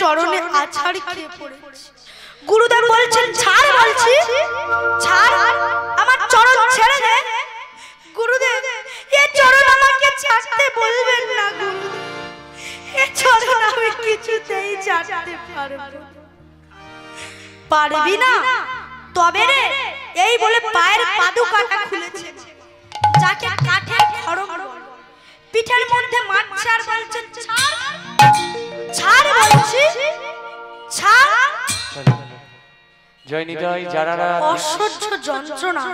চরণে আছাড় খেয়ে পড়েছি। গুরুদেব বলছেন ছাড়, বলছি ছাড়, আমার চরণ ছেড়ে দে। গুরুদেব এ চরণ আমাকে ছাড়তে বলবেন না গুরুদেব, এ চরণ আমি কিছুতেই ছাড়তে পারবো না। পারবি না? তবে রে, এই বলে পায়ের পাদুকাটা খুলেছে, যাকে কাঠের খড়ম বলে, পিঠের মধ্যে মারছে আর বলছেন ছাড়, ছাড় বলছি ছাড়। জয় নিতাই। যারা অসহ্য যন্ত্রণা,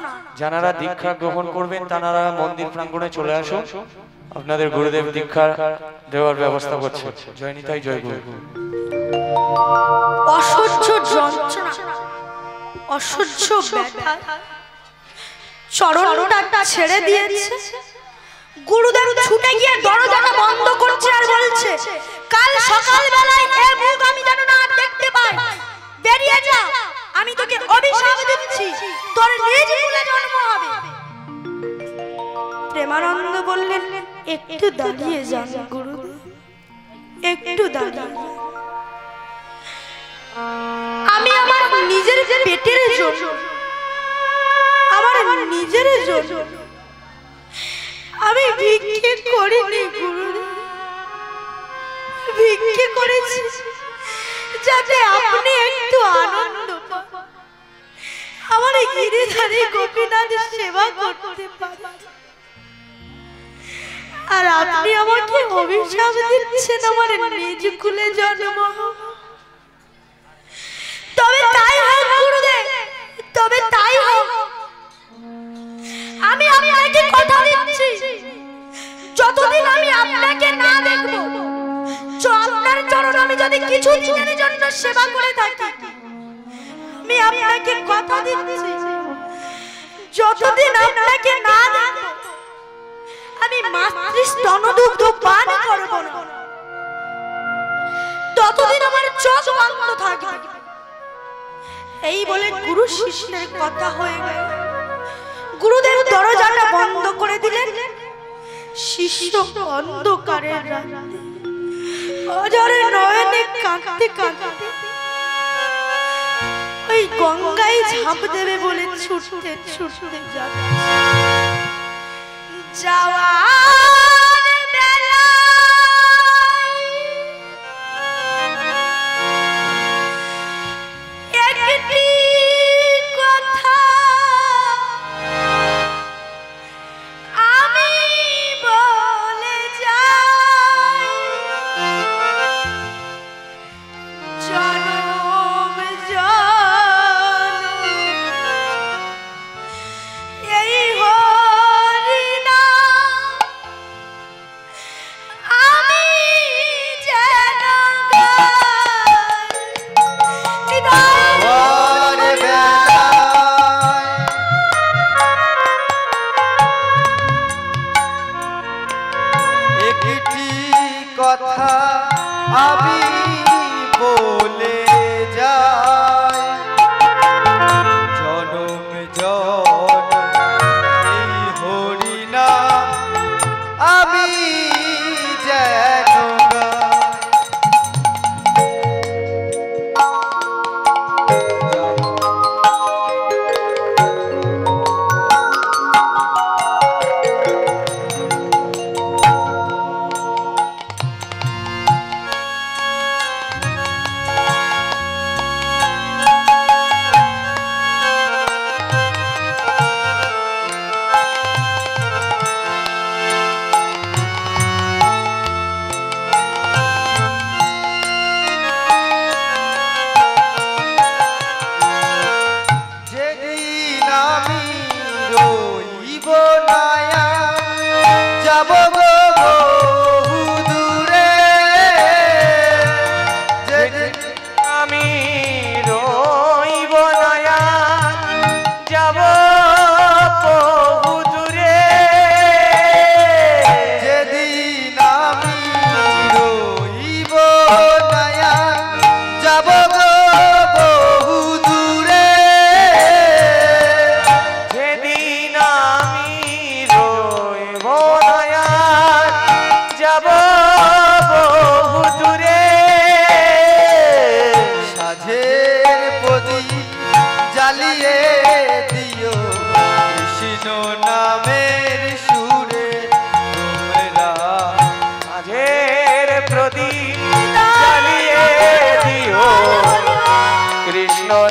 যারা দীক্ষা গ্রহণ করবেন তারা মন্দির প্রাঙ্গণে চলে আসুন, আপনাদের গুরুদেব দীক্ষা দেওয়ার ব্যবস্থা করছে। জয় নিতাই, জয় গুরু। অসহ্য যন্ত্রণা, অসহ্য ব্যথা, চরণটা ছেড়ে দিয়েছে। গুরুদেব ছুটে গিয়ে দরজাটা বন্ধ করছে আর বলছে কাল সকাল বেলায় এ মুখ আমি যেন না দেখতে পাই, বেরিয়ে যা, আমি তোকে অভিশাপ দিচ্ছি, তোর নিজ কুলে জন্ম হবে। প্রেমানন্দ বললেন একটু দাঁড়িয়ে যান গুরুদেব, একটু দাঁড়িয়ে। আমি আমার নিজের পেটের জন্য, আমার নিজের জন্য আমি ভিক্ষে করিনি গুরুদেব, ভিক্ষে করেছি যাতে আপনি একটু আনন্দ পান, আমার গিরিধারী গোপীনাথের সেবা করতে পারেন। আর আপনি আমাকে অভিশাপ দিচ্ছেন আমার নিজ কুলে জন্ম। তবে তাই হোক গুরুদেব, তবে তাই হোক। আমি আপনাকে কথা দিচ্ছি, যতদিন আমি আপনাকে না দেখব, আপনার চরণ আমি যদি কিছু দিনের জন্য সেবা করে থাকি, আমি আপনাকে কথা দিচ্ছি, যতদিন আপনাকে না দেখব আমি মাতৃস্তনদুগ্ধ পান করব না, ততদিন আমার চোখ বন্ধ থাকবে। এই বলে গুরু শিষ্যের কথা হয়ে গেল। গুরুদেব দরজাটা বন্ধ করে দিলেন। শিষ্য অন্ধকারের রাতে অজরে নয়নে কাঁদতে কাঁদতে ওই গঙ্গায় ঝাঁপ দেবে বলে ছুটতে ছুটতে যাওয়া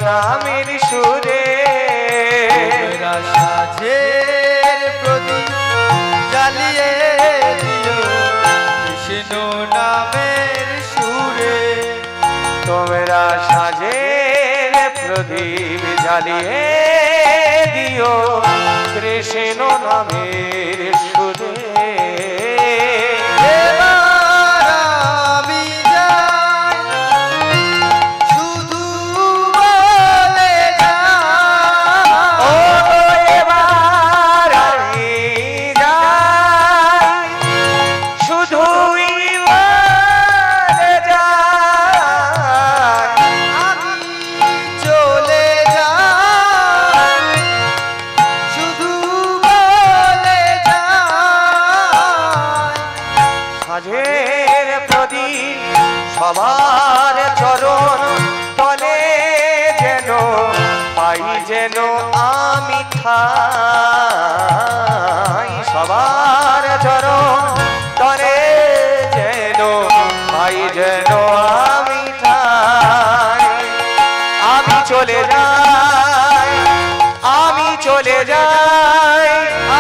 নামের সুরে তোমরা সাজের প্রদীপ জ্বালিয়ে দিও কৃষ্ণ নামের সুরে তোমরা সাজের প্রদীপ জ্বালিয়ে দিও কৃষ্ণ নামের সুরে সবার চরণ তলে যেন পাই যেন আমি ঠাই সবার চরণ তলে যেন পাই যেন আমি ঠাই আমি চলে যাই আমি চলে যাই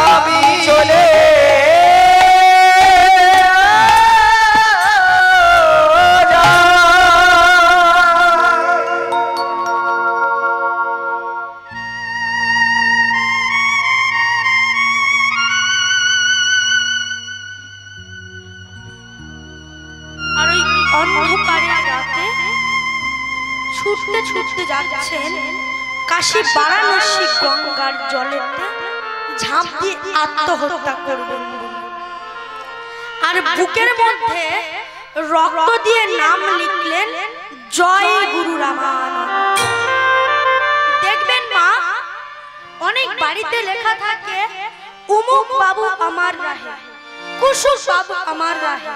আমি চলে ছুটতে ছুটতে যাচ্ছেন কাশী বারাণসী গঙ্গার জলেতে ঝাঁপ দিয়ে আত্মহত্যা করবেন আর বুকের মধ্যে রক্ত দিয়ে নাম লিখলেন জয় গুরু রামানন্দ। দেখবেন মা, অনেক বাড়িতে লেখা থাকে উমুক বাবু আমার রাহে, কুসুম বাবু আমার রাহে।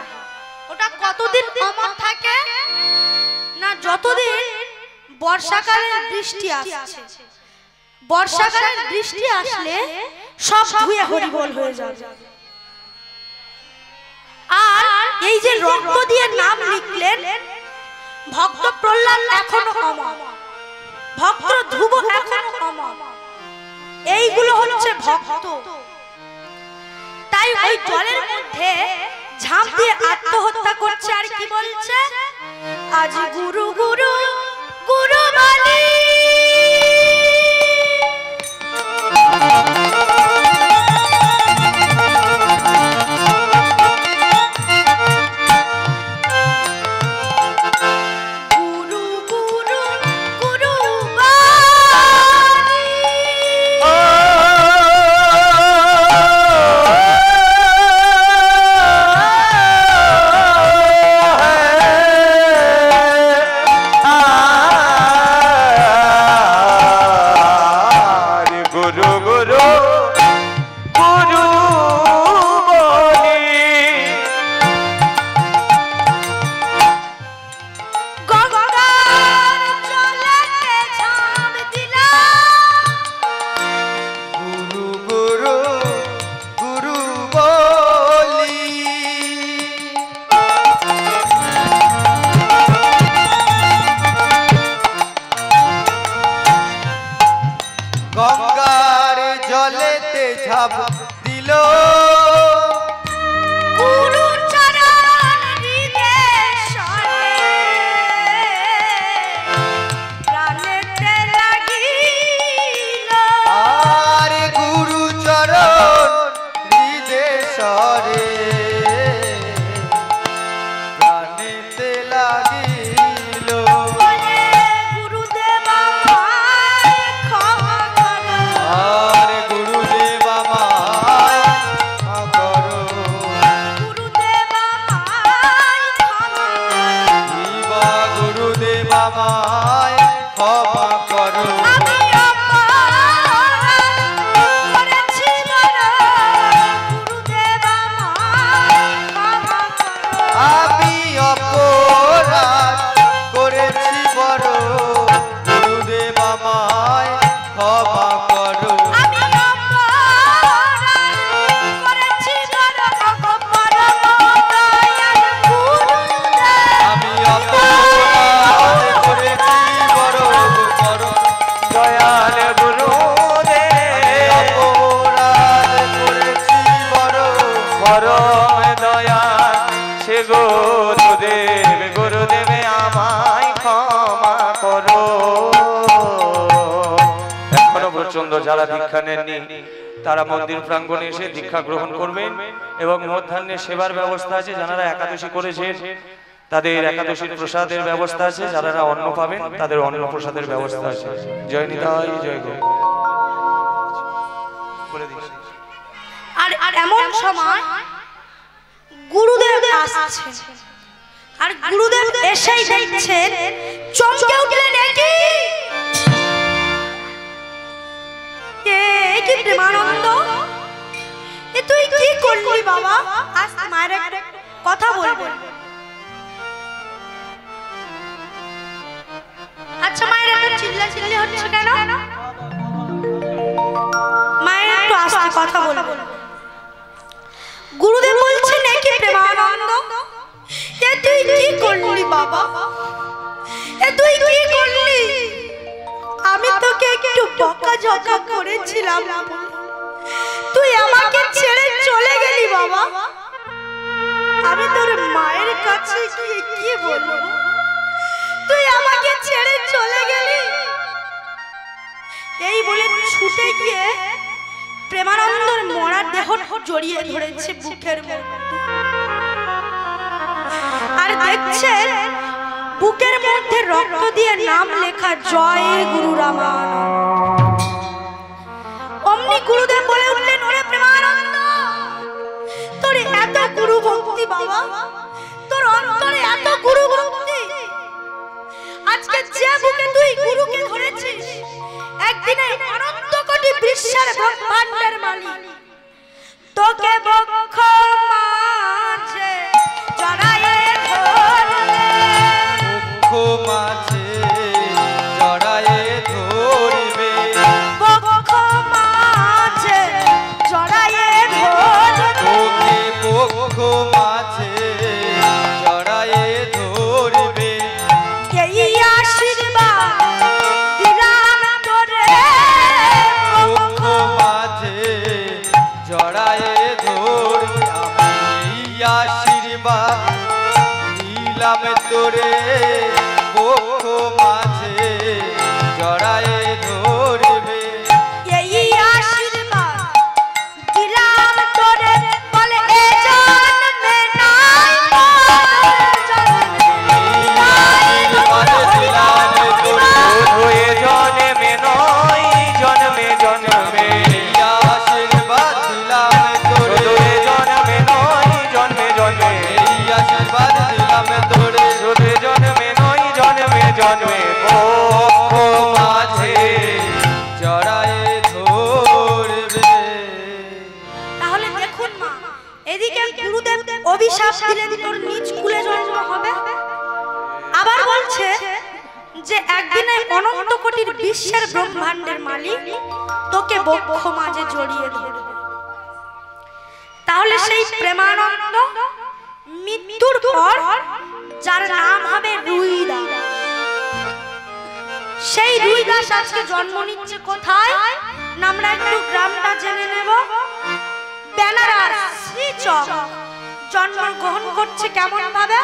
ওটা কতদিন অমর থাকে না, যতদিন বর্ষাকালের বৃষ্টি আসছে। বর্ষাকালের বৃষ্টি আসলে সব ধুয়ে হরিবোল হয়ে যাবে। আর এই যে রক্ত দিয়ে নাম লিখলেন ভক্ত প্রহ্লাদ এখনো অমর, ভক্ত ধ্রুব এখনো অমর। এইগুলো হচ্ছে ভক্ত। তাই ওই জলের মধ্যে ঝাঁপ দিয়ে আত্মহত্যা করছে। আর কি বলছে, আজ গুরু গুরু গুরু বলি গঙ্গার জলেতে ঝাঁপ দিল আর গুরু চরণ হৃদয়ে প্রাণেতে লাগিল। আর গুরুদেব আমার যারা দীক্ষা নেননি তারা মন্দির প্রাঙ্গণে এসে দীক্ষা গ্রহণ করবেন এবং মধ্যাহ্নে সেবার ব্যবস্থা আছে। যারা একাদশী করেছেন তাদের একাদশীর প্রসাদের ব্যবস্থা আছে, যারা অন্ন পাবেন তাদের অন্ন প্রসাদের ব্যবস্থা আছে। জয় নিতাই, জয় গো। আর এমন সময় গুরুদেব আসছে, আর গুরুদেব এসেই দেখছেন, চমকে উঠলেন, কি প্রেমানন্দ, এ তুই কি করলি বাবা? আজ মায়ের একটা কথা বলবো। আচ্ছা মায়ের এত চিল্লাচিল্লি হচ্ছে কেন? মায়ের একটু আস্তে কথা বলবো। গুরুদেব বলছেন, কি প্রেমানন্দ, এ তুই কি করলি বাবা? এ তুই কি করলি? আমি তোকে একটু বকাঝকা করেছিলাম, তুই আমাকে ছেড়ে চলে গেলি বাবা। আমি তোর মায়ের কাছে গিয়ে কি বলবো? তুই আমাকে ছেড়ে চলে গেলি। এই বলে ছুটে গিয়ে প্রেমানন্দর মরা দেহ জড়িয়ে ধরেছে বুকের মধ্যে, আর দেখছে বুকের মধ্যে রক্ত দিয়ে নাম লেখা, জয় গুরু রামানন্দ। অমনি গুরুদেব বলে উঠলেন, ওরে প্রেমানন্দ, তোর এত গুরু ভক্তি বাবা, তোর অন্তরে এত গুরু ভক্তি, আজকে যে বুকে তুই গুরুকে ধরেছিস, একদিনে অনন্ত কোটি বিশ্বের ব্রহ্মাণ্ডের মালিক তোকে বক্ষ মাঝে জড়ায়ে ধরলে, বক্ষ মাঝে জড়ায়ে ধরবে, বক্ষ মাঝে জড়ায়ে ধরলে, তোকে বক্ষ মাঝে জড়ায়ে ধরবে, এই আশীর্বাদ দিলাম তোরে, বক্ষ মাঝে জড়ায়ে ধরবে, আমি আশীর্বাদ দিলাম তোরে, বক্ষ মাঝে জড়ায়ে ধরবে, এই আশীর্বাদ দিলাম তোরে, বলে এ জন্মে নাই, জন্মে নয়, জন্মে জন্মে আশীর্বাদ দিলাম তোরে, জন্মে নয়, জন্মে জন্মে আশীর্বাদ দিলাম তোরে, জন্মে নয়, জন্মে জন্মে বক্ষ মাঝে জড়ায়ে ধরবে। তাহলে দেখুন মা, এদিকে গুরুদেব অভিশাপ দিলেন তোর নিজ কুলে জন্ম হবে, আবার বলছে যে একদিনে অনন্ত কোটির বিশ্বের ব্রহ্মাণ্ডের মালিক তোকে বক্ষ মাঝে জড়িয়ে ধরবে। তাহলে সেই প্রেমানন্দ মৃত্যুর পর যার নাম হবে রুইদাস, সেই রুইদাস আজকে জন্ম নিচ্ছে কোথায়? আমরা একটু গ্রামটা জেনে নেব। বেনারস শ্রীচক জন্মগ্রহণ করছে কেমন ভাবে?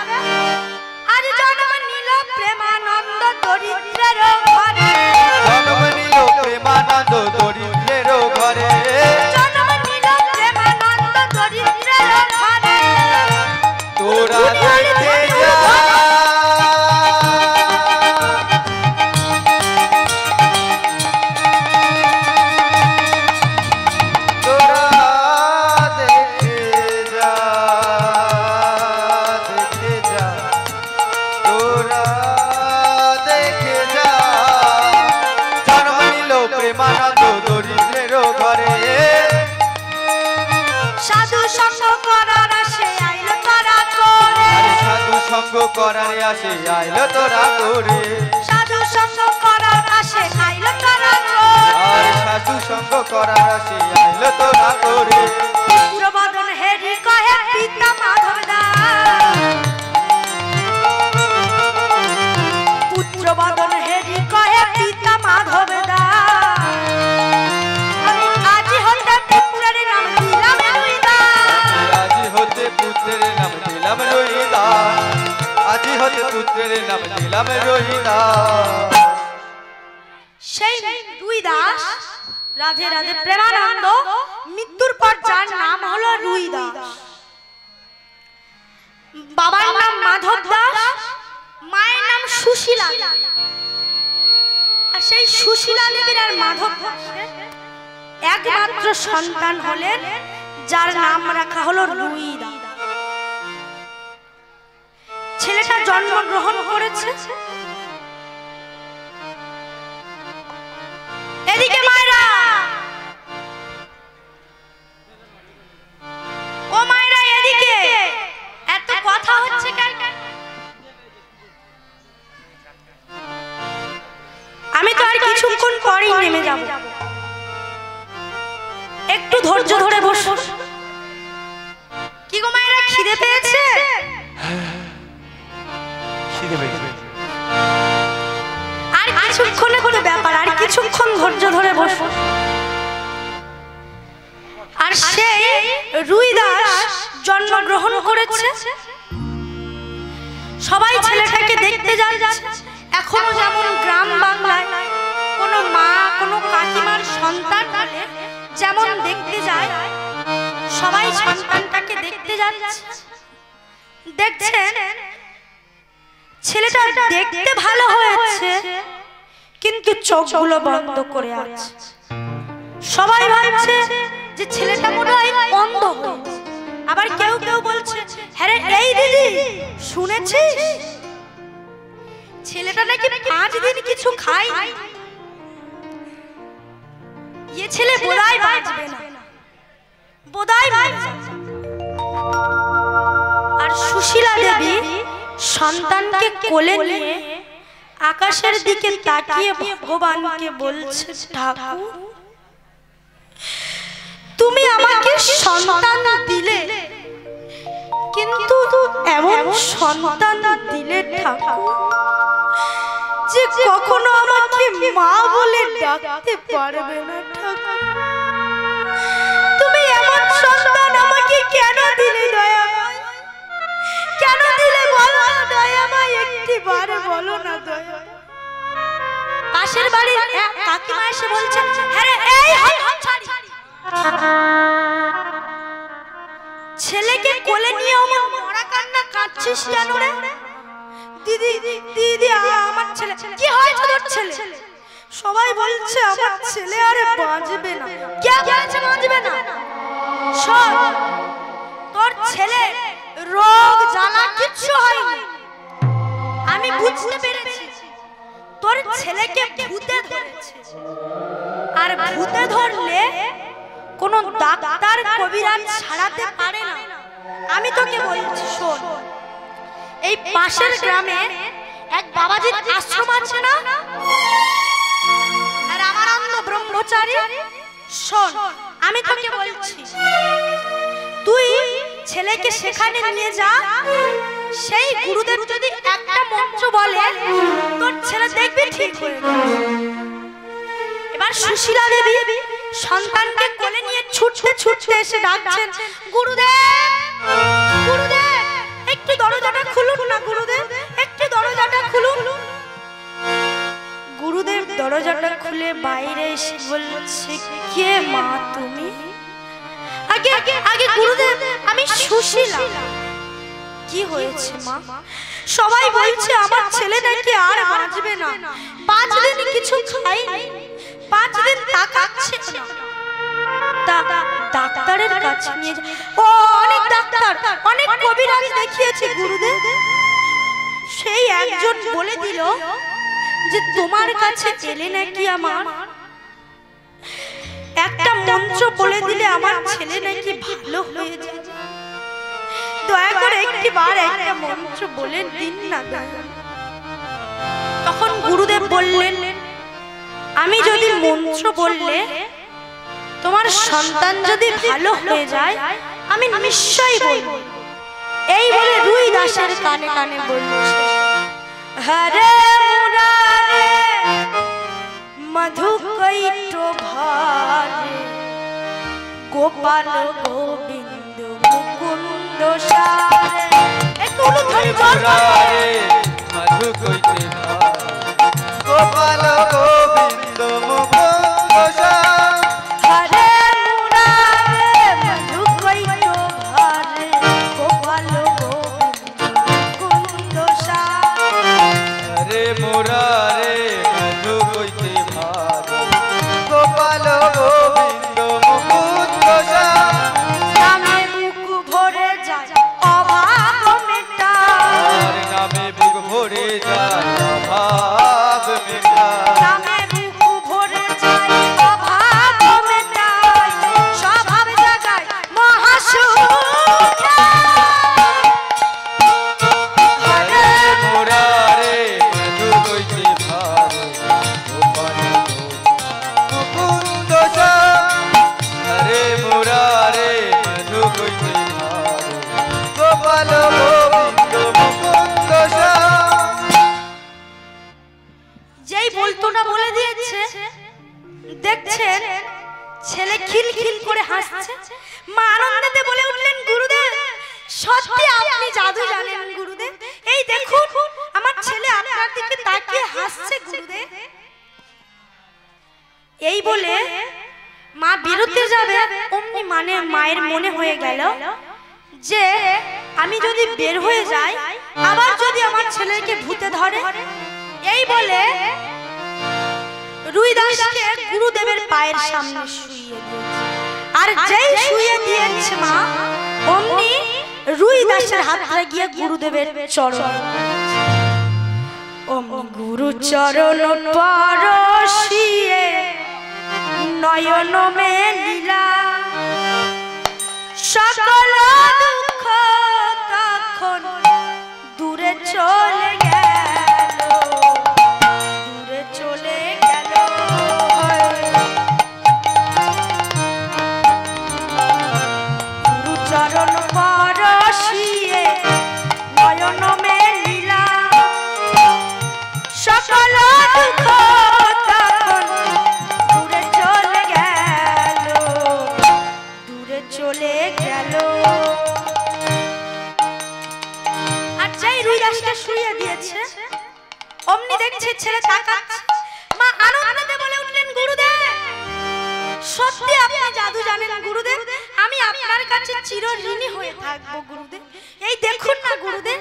আজ জন্ম নিল প্রেমানন্দ দরিদ্রের ঘরে, জন্ম নিল প্রেমানন্দ দরিদ্রের ঘরে, জন্ম নিল প্রেমানন্দ দরিদ্রের ঘরে, তোরা দেখতে যা, তোরা দেখতে যা, দেখতে যা, তোরা দেখে যা, জন্ম নিল প্রেমানন্দ দরিদ্রের ঘরে, সাধু সঙ্গ করার আসে আইলো তারা করে, সাধু সঙ্গ করার আসে আইলো তোরা করে, সাধু সঙ্গ করার আসে আইলো তারা করে, আর সাধু সঙ্গ করার আসে আইলো তোরা করে, পুরবদন হেরি কহে পিতা মাধব দাস, পুত্রবদন হেরি কহে পিতা মাধব দাস, আমি আজি হতে পুত্রের নাম দিলাম রুইদাস, আজি হতে পুত্রের নাম দিলাম রহিদাস, আজি হতে পুত্রের নাম দিলাম রহিদাস। সেই রুইদাস রাধে রাধে। প্রেমানন্দ মৃত্যুর পর যার নাম হলো রুই দাস, বাবার নাম মাধব দাস, মায়ের নাম সুশীলা। আর সেই সুশীলা দেবীর আর মাধব দাসের একমাত্র সন্তান হলেন যার নাম রাখা হলো রুই দাস। ছেলেটা জন্মগ্রহণ করেছে। এদিকে মায়েরা, ও মায়েরা এদিকে, এত কথা হচ্ছে কেন? আমি তো আর কিছুক্ষণ পরেই নেমে যাব, একটু ধৈর্য ধরে বসো। কি গো মায়েরা, খিদে পেয়েছে? আর কিছুক্ষণের কোনো ব্যাপার, আর কিছুক্ষণ ধৈর্য ধরে বসো। আর সেই রুই দাস জন্মগ্রহণ করেছে। সবাই ছেলেটাকে দেখতে যাচ্ছে। এখনো যেমন গ্রাম বাংলায় কোনো মা কোনো কাকিমার সন্তান হলে যেমন দেখতে যায়, সবাই সন্তানটাকে দেখতে যাচ্ছে। দেখছেন ছেলেটা দেখতে ভালো হয়েছে, কিন্তু চোখগুলো বন্ধ করে আছে। সবাই ভাবছে যে ছেলেটা মনে হয় অন্ধ হয়েছে। আবার কেউ কেউ বলছে, হ্যাঁ রে এই দিদি শুনেছিস ছেলেটা নাকি 5 দিন কিছু খায়নি, ये ছেলে বোধহয় বাঁচবে না, বোধহয় বাঁচবে। আর সুশীলা দেবী সন্তানকে কোলে নিয়ে আকাশের দিকে তাকিয়ে ভগবানকে বলছে, ঠাকুর তুমি আমাকে সন্তান দিলে, কিন্তু এমন সন্তান দিলে ঠাকুর যে কখনো আমাকে মা বলে ডাকতে পারবে না। ঠাকুর তুমি এমন সন্তান আমাকে কেন দিলে দয়াময়? কেন দিলে বলো না দয়াময়, একটিবার বলো না দয়াময়। পাশের বাড়ির এক কাকিমা এসে বলছে, হ্যাঁ রে এই হতছাড়ি, ছেলেকে কোলে নিয়ে অমন মরা কান্না কাঁদছিস কেন রে? দিদি দিদি আমার ছেলে। কি হয়েছে তোর ছেলে? সবাই বলছে আমার ছেলে আরে বাঁচবে না। কে বলেছে বাঁচবে না? শোন, তোর ছেলে রোগ জ্বালা কিচ্ছু হয়নি। আমি বুঝতে পেরেছি তোর ছেলেকে ভূতে ধরেছে। আর ভূতে ধরলে কোন ডাক্তার কবিরাজ ছাড়াতে পারে না। আমি তোকে বলছি শোন, এই পাশের গ্রামে এক বাবাজির আশ্রম আছে না, রামানন্দ ব্রহ্মচারী। শোন আমি তোকে বলছি, তুই ছেলেকে সেখানে নিয়ে যা। সেই গুরুদেব যদি একটা মন্ত্র বলে তোর ছেলে দেখবি ঠিক হয়ে যাবে। এবার সুশীলা দেবী সন্তানকে কোলে নিয়ে ছুটতে ছুটতে এসে ডাকছেন, গুরুদেব গুরুদেব একটু দরজাটা খুলুন না গুরুদেব, একটু দরজাটা খুলুন। গুরুদেব দরজাটা খুলে বাইরে এসে বলছে, কে মা তুমি? আগে আগে গুরুদেব আমি সুশীলা। কি হয়েছে মা? সবাই বলছে আমার ছেলে নাকি আর বাঁচবে না। 5 দিন কিছু খাইনি, 5 দিন তাকাচ্ছে না। ডাক্তারের কাছে নিয়ে যা। ও অনেক ডাক্তার অনেক কবিরাজ দেখিয়েছি গুরুদেব, সেই একজন বলে দিল যে তোমার কাছে এলে নাকি আমার একটা মন্ত্র বলে দিলে আমার ছেলে নাকি ভালো হয়ে যাবে। দয়া করে একটিবার একটা মন্ত্র বলে দিন না। তখন গুরুদেব বললেন, আমি যদি মন্ত্র বললে তোমার সন্তান যদি ভালো হয়ে যায় আমি নিশ্চয়ই বলব। এই বলে রুই দাসের কানে কানে বলছে, হরে মুরারে মধুকৈট ভারে গোপাল গোবিন্দ মুকুন্দ সারে। একটু উলুধ্বনি মুরারে মধুকৈট ভারে গোপাল গোবিন্দ মুকুন্দ সারে। খিলখিল করে হাসছে। মা আনন্দেতে বলে উঠলেন, গুরুদেব সত্যি আপনি জাদু জানেন গুরুদেব। এই দেখুন আমার ছেলে আপনার দিকে তাকিয়ে হাসছে গুরুদেব। এই বলে মা বেরোতে যাবে, অমনি মায়ের মনে হয়ে গেল যে আমি যদি বের হয়ে যাই আবার যদি আমার ছেলেকে ভূতে ধরে। এই বলে রুইদাসকে গুরুদেবের পায়ের সামনে শুইয়ে দিয়েছে। আর যেই শুইয়ে দিয়েছে মা, অমনি রুইদাসের হাতে গিয়ে গুরুদেবের চরণ, অমনি গুরু চরণ পরশিয়ে নয়ন মেলিলা, সকল দুঃখ তখন দূরে চলে গেল, দূরে চলে গেল। গুরু চরণ পরশিয়ে নয়ন মেলিলা, সকল দুঃখ তখন দূরে চলে গেল, দূরে চলে গেল। আর যেই রুইদাসকে শুইয়ে দিয়েছে, অমনি দেখছে ছেলে তাকাচ্ছে। মা আনন্দে বলে উঠলেন, গুরুদেব সত্যি আপনি জাদু জানেন গুরুদেব, আমি আপনার কাছে চিরঋণী হয়ে থাকবো গুরুদেব। এই দেখুন না গুরুদেব,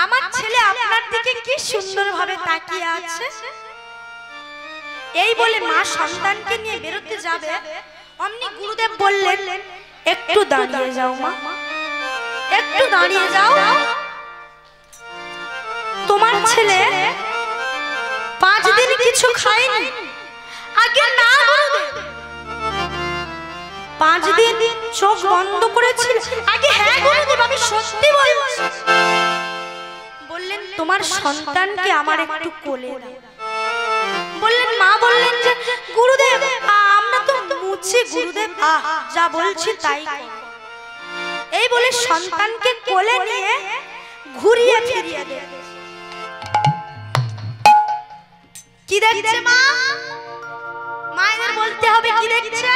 আমার ছেলে আপনার দিকে কি সুন্দরভাবে তাকিয়ে আছে। এই বলে মা সন্তানকে নিয়ে বেরোতে যাবে, অমনি গুরুদেব বললেন, একটু দাঁড়িয়ে যাও মা, একটু দাঁড়িয়ে যাও। তোমার ছেলে 5 দিন কিছু খায়নি। আগে না গুরুদেব, 5 দিন চোখ বন্ধ করেছিল। আগে হ্যাঁ গুরুদেব, আমি সত্যি বলছি। বললেন, তোমার সন্তানকে আমার একটু কোলে দাও। বললেন, মা বললেন যে গুরুদেব আমরা তো মুছি গুরুদেব, যা বলছি তাই। এই বলে সন্তানকে কোলে নিয়ে ঘুরিয়ে ফিরিয়ে দেয়। কি দেখছে মা? মায়ের বলতে হবে কি দেখছে।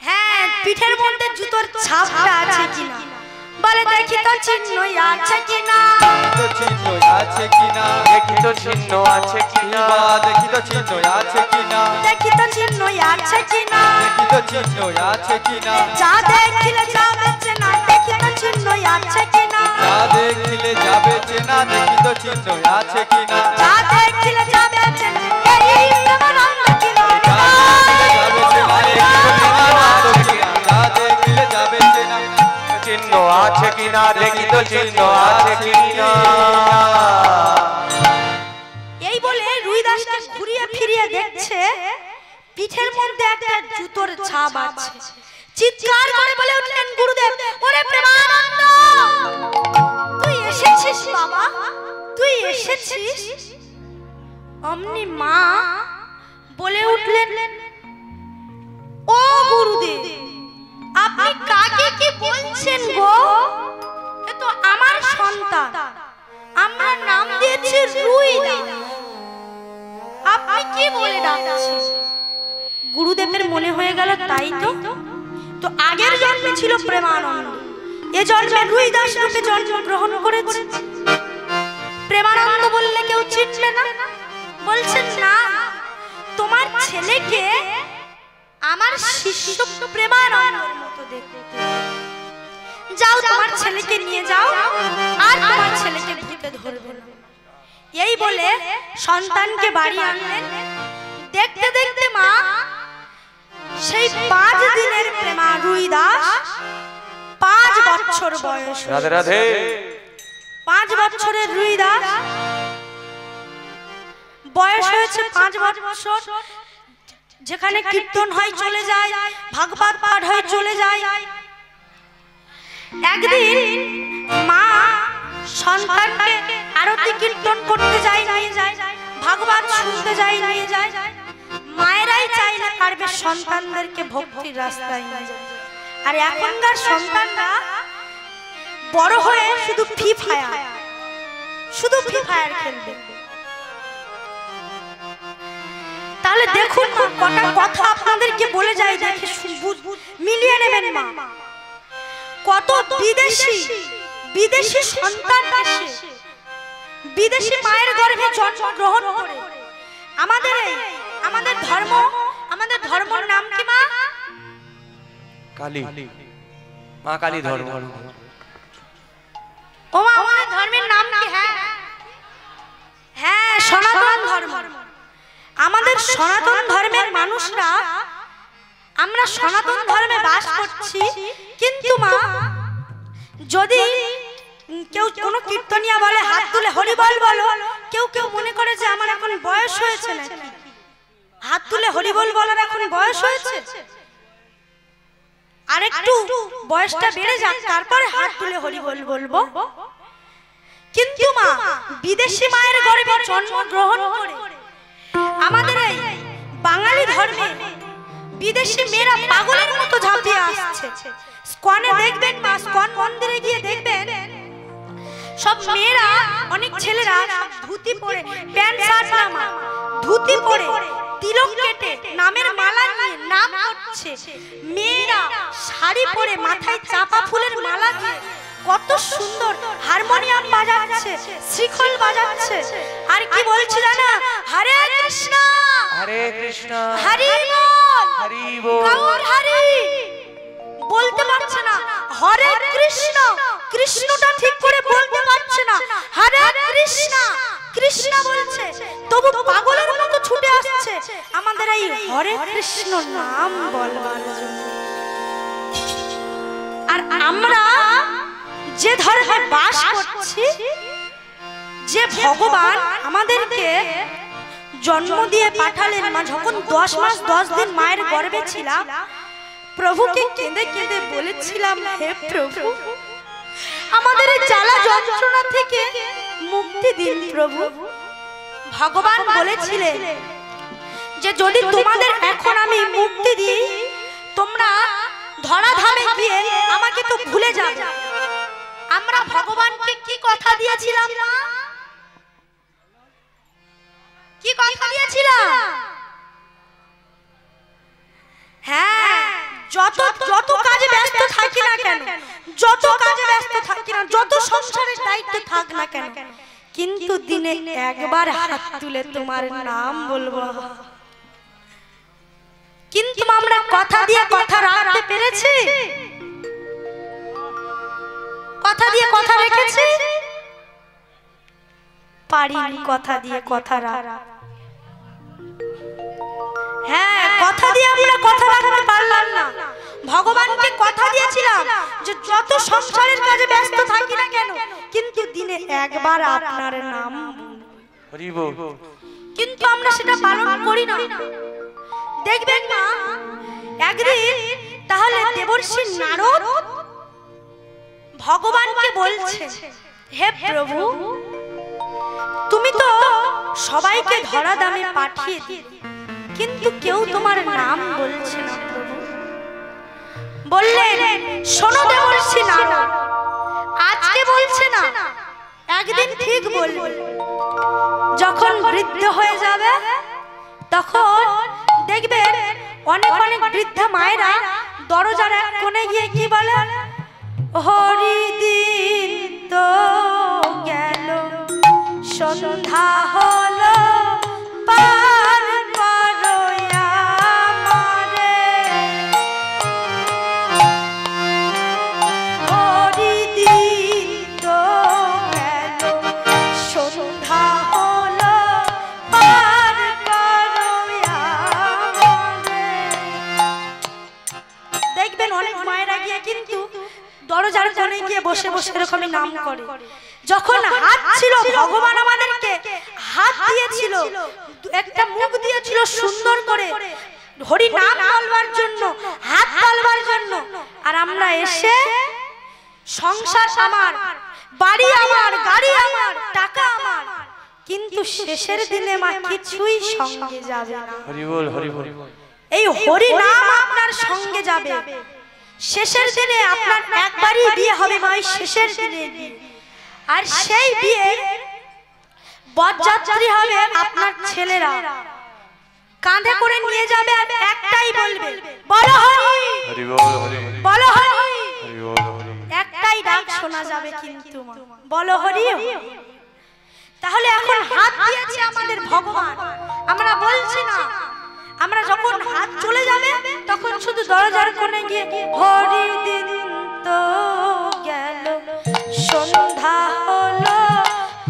হ্যাঁ, পিঠের মধ্যে জুতোর ছাপটা আছে কিনা, বলে দেখি তো চিহ্ন আছে কিনা, তো চিহ্ন আছে কিনা, দেখি তো চিহ্ন আছে কিনা, দেখি তো চিহ্ন আছে কিনা, দেখি তো চিহ্ন আছে কিনা, দেখি তো চিহ্ন আছে কিনা, যা দেখিলে যাবে চেনা, দেখি তো চিহ্ন আছে কিনা, যা দেখিলে যাবে চেনা, দেখি তো চিহ্ন আছে কিনা, যা দেখিলে যাবে চেনা, এই প্রেমানন্দ কিনা, যা দেখিলে যাবে চেনা, চিহ্ন আছে কিনা, দেখি তো চিহ্ন আছে কিনা। এই বলে রুইদাসকে ঘুরিয়ে ফিরিয়ে দেখছে পিঠের মধ্যে একটা জুতোর ছাপ আছে। চিৎকার করে বলে উঠলেন, গুরুদেব ওরে প্রেমানন্দ, তুই এসেছিস বাবা, তুই এসেছিস। অমনি মা বলে উঠলেন, ও গুরুদেব আপনি কাকে কি বলছেন গো? এ তো আমার সন্তান, আমরা নাম দিয়েছি রুইদাস, আপনি কি বলে ডাকছেন? গুরুদেবের মনে হয়ে গেল তাই তো আগের জন্মে ছিল প্রেমানন্দ, এ জন্মে রুইদাস রূপে জন্মগ্রহণ করেছে। প্রেমানন্দ বললে কেউ চিনবে না। বলছেন না, তোমার ছেলেকে আমার শিষ্য প্রেমানন্দের মতো দেখতে, যাও তোমার ছেলেকে নিয়ে যাও, আর তোমার ছেলেকে ভূতে ধরবে না। এই বলে সন্তানকে বাড়ি আনলেন। দেখতে দেখতে মা সেই 5 দিনের প্রেমা রুইদাস 5 বছর বয়স, রাধে রাধে। 5 বছরের রুইদাস বয়স হয়েছে 5 বছর। যেখানে কীর্তন হয় চলে যায়, ভাগবত পাঠ হয় চলে যায়। একদিন মা সন্তানকে আরতি কীর্তন করতে যায়, নিয়ে যায়, ভাগবত শুনতে যায়, নিয়ে যায়। মায়েরাই চাইলে পারবে সন্তানদেরকে ভক্তির রাস্তায় নিয়ে যায়। আর এখনকার সন্তানরা বড় হয়ে শুধু ফ্রি ফায়ার খেলবে। তাহলে তাহলে দেখুন মা, কটা কথা আপনাদেরকে বলে যাই, দেখে মিলিয়ে নেবেন মা। কত বিদেশি সন্তান আসে, বিদেশি মায়ের গর্ভে জন্মগ্রহণ করে। আমাদের ধর্মের নাম কি মা? কালী, মা কালী ধর্ম। ও মা, আমাদের ধর্মের নাম কি? হ্যাঁ, সনাতন ধর্ম। আমাদের সনাতন ধর্মের মানুষরা, আমরা সনাতন ধর্মে বাস করছি। কিন্তু মা, যদি কেউ কোনো কীর্তনিয়া বলে হাত তুলে হরি বল বলো, কেউ কেউ মনে করে যে আমার এখন বয়স হয়েছে নাকি, হাত তুলে হরি বল বলার এখন বয়স হয়েছে, আর একটু বয়সটা বেড়ে যাক তারপরে হাত তুলে হরি বল বলবো। কিন্তু মা, বিদেশি মায়ের গর্ভে জন্মগ্রহণ করে আমাদের এই বাঙালি ধর্মে বিদেশি মেয়েরা পাগলের মতো ঝাঁপিয়ে আসছে। স্কনে দেখবেন মা, স্কন মন্দিরে গিয়ে দেখবেন সব মেয়েরা, অনেক ছেলেরা ধুতি পরে, প্যান্ট শার্ট না মা, ধুতি পরে তিলক কেটে নামের মালা নিয়ে নাম করছে। মেয়েরা শাড়ি পরে মাথায় চাপা ফুলের মালা দিয়ে কত সুন্দর হারমোনিয়াম বাজাচ্ছে, শ্রীখল বাজাচ্ছে, আর কি বলছে জানা? হরে কৃষ্ণ হরে কৃষ্ণ হরি বল হরি বল গৌর হরি। বলতে পারছে না হরে কৃষ্ণ, কৃষ্ণটা ঠিক করে বলতে পারছে না, হরে কৃষ্ণ কৃষ্ণ বলছে, তবু পাগলের মতো ছুটে আসছে আমাদের এই হরে কৃষ্ণ নাম বলবার জন্য। আর আমরা যে ধর্মে বাস করছি, যে ভগবান আমাদেরকে জন্ম দিয়ে পাঠালেন, মা যখন 10 মাস 10 দিন মায়ের গর্ভে ছিলাম, প্রভুকে কেঁদে কেঁদে বলেছিলাম, হে প্রভু, আমাদের এই জ্বালা যন্ত্রণা থেকে মুক্তি দিন প্রভু। ভগবান বলেছিলেন যে যদি তোমাদের এখন আমি মুক্তি দিই, তোমরা ধরাধামে গিয়ে আমাকে তো ভুলে যাবে। আমরা ভগবানকে কি কথা দিয়েছিলাম না? কি কথা দিয়েছিলাম? হ্যাঁ, যত কাজে ব্যস্ত থাকি না কেন, যত কাজে ব্যস্ত থাকি না, যত সংসারের দায়িত্বে থাক না কেন, কিন্তু দিনে একবার হাত তুলে তোমার নাম বলবো। কিন্তু আমরা কথা দিয়ে কথা রাখতে পেরেছি? কথা দিয়ে কথা রেখেছি? পারিনি কথা দিয়ে কথা রাখা। হ্যাঁ, কথা দিয়ে আমরা কথা রাখতে পারলাম না। ভগবানকে কথা দিয়েছিলাম যে যত সংসারের কাজে ব্যস্ত থাকি না কেন, কিন্তু দিনে একবার আপনার নাম হরি বল। কিন্তু আমরা সেটা পালন করি না। দেখবেন না, একদিন তাহলে দেবর্ষি নারদ ভগবানকে বলছে, হে প্রভু, তুমি তো সবাইকে ধরা দামে পাঠিয়ে দিলে, কিন্তু কেউ তোমার নাম বলছে না প্রভু। বললেন, শোনো দেবর্ষি নারদ, আজকে বলছে না, একদিন ঠিক বলবে। যখন বৃদ্ধ হয়ে যাবে তখন দেখবেন অনেক অনেক বৃদ্ধা মায়েরা দরজার এক কোণে গিয়ে কি বলে, হরি দিন তো গেল, সন্ধ্যা হলো, পার করো আমারে, হরি দিন তো গেল, সন্ধ্যা হলো, পার করো আমারে। দেখবেন অনেক মায়েরা গিয়ে কিন্তু দরজার কোণে গিয়ে বসে বসে এরকমই নাম করে। যখন হাত ছিল, ভগবান আমাদেরকে হাত দিয়েছিল, একটা মুখ দিয়েছিল সুন্দর করে হরি নাম বলবার জন্য, হাত বলবার জন্য, আর আমরা এসে সংসার আমার, বাড়ি আমার, গাড়ি আমার, টাকা আমার, কিন্তু শেষের দিনে মা কিছুই সঙ্গে যাবে না। হরি বল হরি বল। এই হরি নাম আপনার সঙ্গে যাবে। শেষের দিনে আপনার একবারই বিয়ে হবে মা, শেষের দিনে, আর সেই বিয়ে বরযাত্রী হবে আপনার ছেলেরা, কাঁধে করে নিয়ে যাবে আর একটাই বলবে বলো হরি হরি বল হরি বলো হরি হরি বল হরি। একটাই ডাক শোনা যাবে কিন্তু মা, বলো হরি। তাহলে এখন হাত দিয়েছে আমাদের ভগবান, আমরা বলছি না। আমরা যখন হাত চলে যাবে তখন শুধু দরজার কোণে গিয়ে হরি দিন তো গেল সন্ধ্যা হলো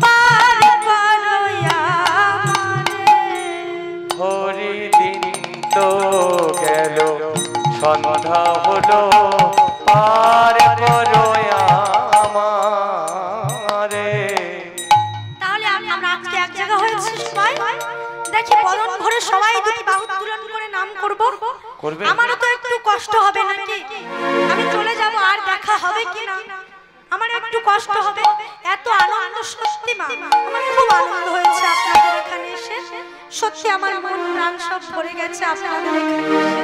পার করো আমারে। হরি দিন তো গেল সন্ধ্যা হলো পার করো আমারে। তাহলে আমরা আজকে এক জায়গা হয়েছি সবাই, দেখি বরণ ভরে সবাই দুটি বাহু তুলন করে নাম করব। করবে? আমারও তো একটু কষ্ট হবে নাকি, আমি চলে যাব আর দেখা হবে কিনা, আমার একটু কষ্ট হবে। এত আনন্দ, সত্যি মা আমার খুব আনন্দ হয়েছে আপনাদের এখানে এসে, সত্যি আমার মন প্রাণ সব ভরে গেছে আপনাদের এখানে এসে।